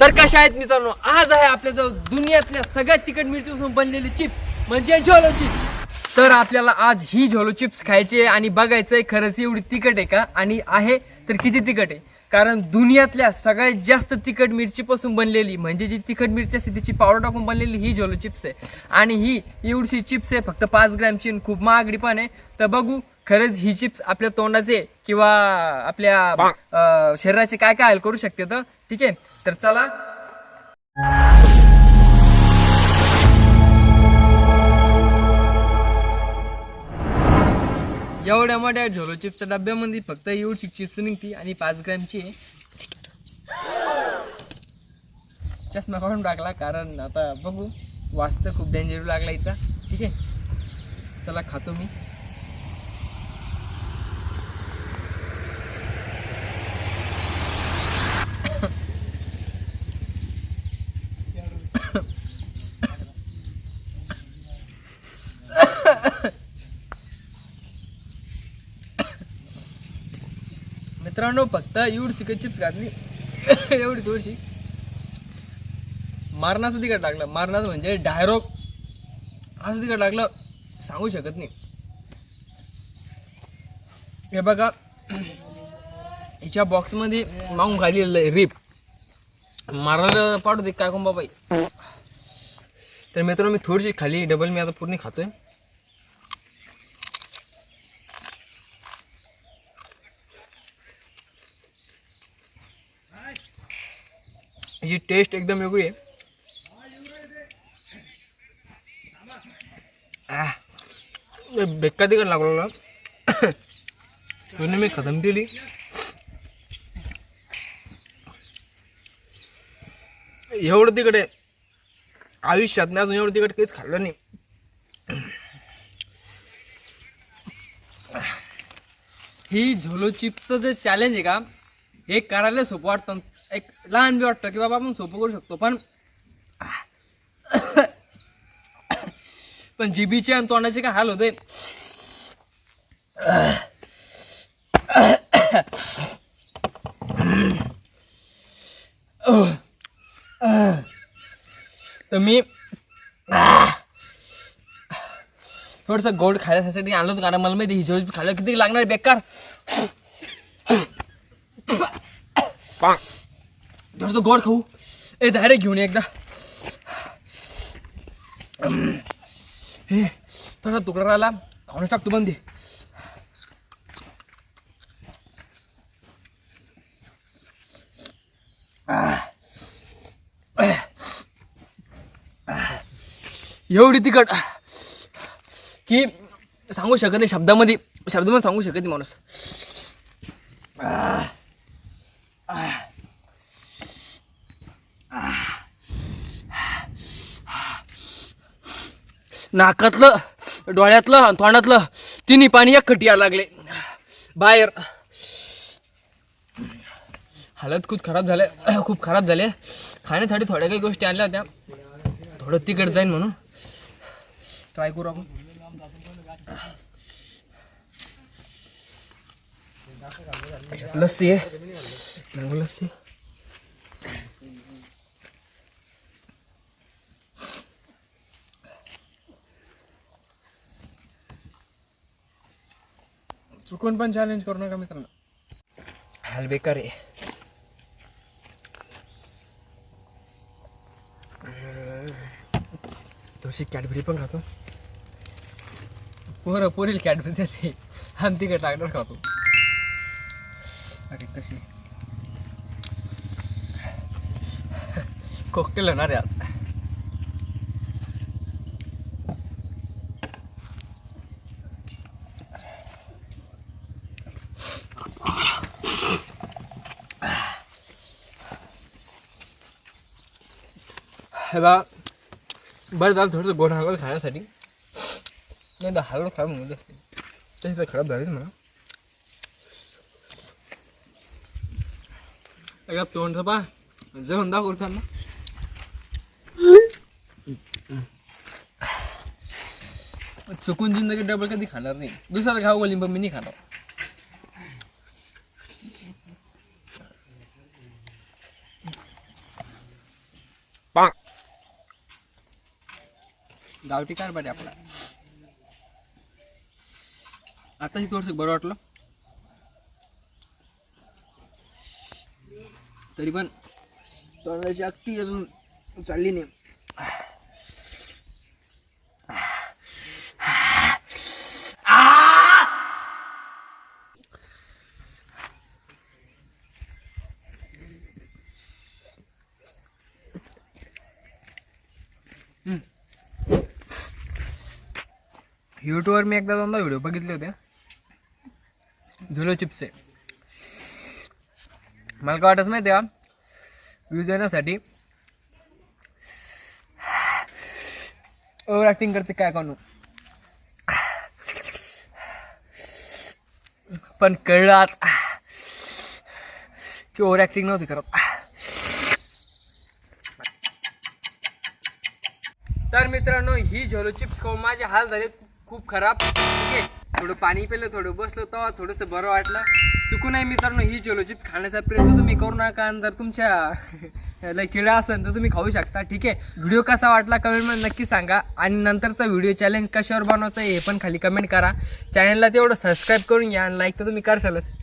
तर कशा आहेत मित्रांनो, आज आहे आपल्याजवळ दुनियातल्या सगळ्यात तिखट मिरचीपासून बनलेली चिप्स म्हणजे झोलो चिप्स। तर आपल्याला आज ही झोलो चिप्स खायची आहे आणि बघायचंय खरंच एवढी तिखट आहे का आणि आहे तर किती तिखट आहे। कारण दुनियातल्या सगळ्यात जास्त तिखट मिरचीपासून बनलेली म्हणजे जी तिखट मिरची असते त्याची पावडर टाकून बनलेली ही झोलो चिप्स आहे आणि ही एवढीशी चिप्स आहे फक्त 5 ग्रॅमची आणि खूप महागडी पण आहे। तर बघू खरंच ही चिप्स आपल्या तोंडाचे किंवा आपल्या शरीराचे काय काय हाल करू शकते। तर ठीक आहे, तर चला एवढ्या मोठ्या झोलो चिप्सच्या डब्यामध्ये फक्त एवढी चिप्स निघती आणि 5 ग्रॅमची आहे। चष्मा काढून टाकला कारण आता बघू वास्त खूप डेंजर लागला हिचा। ठीक आहे, चला खातो मी। मित्रांनो फक्त एवढी चिप्स घातली एवढी थोडीशी मारणाचं तिखट टाकलं, मारणाचं म्हणजे डायरेक्ट असं तिखट टाकलं सांगू शकत नाही। हे बघा हिच्या बॉक्समध्ये मागून खाली रिप मारायला पाठवते काय कोण बाबाई। तर मित्रांनो मी थोडीशी खाली डबल मी आता पूर्ण खातोय। ही टेस्ट एकदम वेगळी आहे। बेकार तिकड लागलो मी खतम केली। एवढं तिकड आहे आयुष्यात मी अजून एवढं तिकड काहीच खाल्लं नाही। ही झोलो चिप्सचं जे चॅलेंज आहे का हे करायला सोपं वाटतं, एक लहान बी वाटतं की बाबा आपण सोपं करू शकतो, पण जिबीचे आणि तोंडाचे काय हाल होते। तर मी थोडस गोड खाण्यासाठी आणलं होतं कारण मला माहिती हिजोज खाल्लं किती लागणार बेकार। थोडस गोड खाऊ ए जायरे घेऊन एकदा हे थोडा तुकडा राहिला खाऊनच टाकतो बंदी। एवढी तिखट की सांगू शकत नाही, शब्दामध्ये सांगू शकत नाही माणूस। नाकातलं डोळ्यातलं तोंडातलं तिन्ही पाणी एक खटी यायला लागले बाहेर। हालत खूप खराब झाले। खाण्यासाठी थोड्या काही गोष्टी आणल्या होत्या, थोडं तिखट जाईन म्हणून ट्राय करू आपण। लस्सी आहे, मँगो लस्सी। चुकून पण चॅलेंज करू नका मित्रांनो, हाल बेकार आहे। थोडीशी कॅडबरी पण खातो, पोरील कॅडबरी देते आणि तिकडे टाकणार खातो। अरे कशी कॉकटेल होणार आहे आज। हे बा बरं झालं थोडंसं गोड हलवलं खाण्यासाठी, नाही तर हलवलं खराब म्हणत असते तशी तर खराब झालीच म्हणा। एका तोंड पा जेवण दाखवताना चुकून जिंदगी डबल कधी खाणार नाही, दुसरा खाऊ गोली पण मी नाही खाणार। गावठी कारभार आहे आपला. आताही थोडंसं बरं वाटलं, तरी पण तोंडाची अगदी अजून चालली नाही. यूट्यूबवर मी एकदा दोनदा व्हिडिओ बघितले होते झोलो चिप्सचे. मला काय वाटत माहिती आहे का, व्ह्यूज येण्यासाठी ओव्हर ॲक्टिंग करते काय कानू, पण कळलं आज की ओव्हर ॲक्टिंग नव्हती करत. तर मित्रांनो, ही झोलो चिप्स खाऊन माझे हाल झाले खूप खराब. ठीक आहे, थोडं पाणी पिलं, थोडं बसलो, तेव्हा थोडंसं बरं वाटलं. चुकून नाही मित्रांनो, ही झोलो चिप्स खाण्याचा प्रयत्न तुम्ही करू नका. आणि जर तुमच्या लय किडा असेल तर तुम्ही खाऊ शकता. ठीक आहे, व्हिडिओ कसा वाटला कमेंटमध्ये नक्की सांगा. आणि नंतरचा व्हिडिओ चॅलेंज कशावर बनवायचं हे पण खाली कमेंट करा. चॅनलला तेवढं सबस्क्राईब करून घ्या आणि लाईक तर तुम्ही करशालच.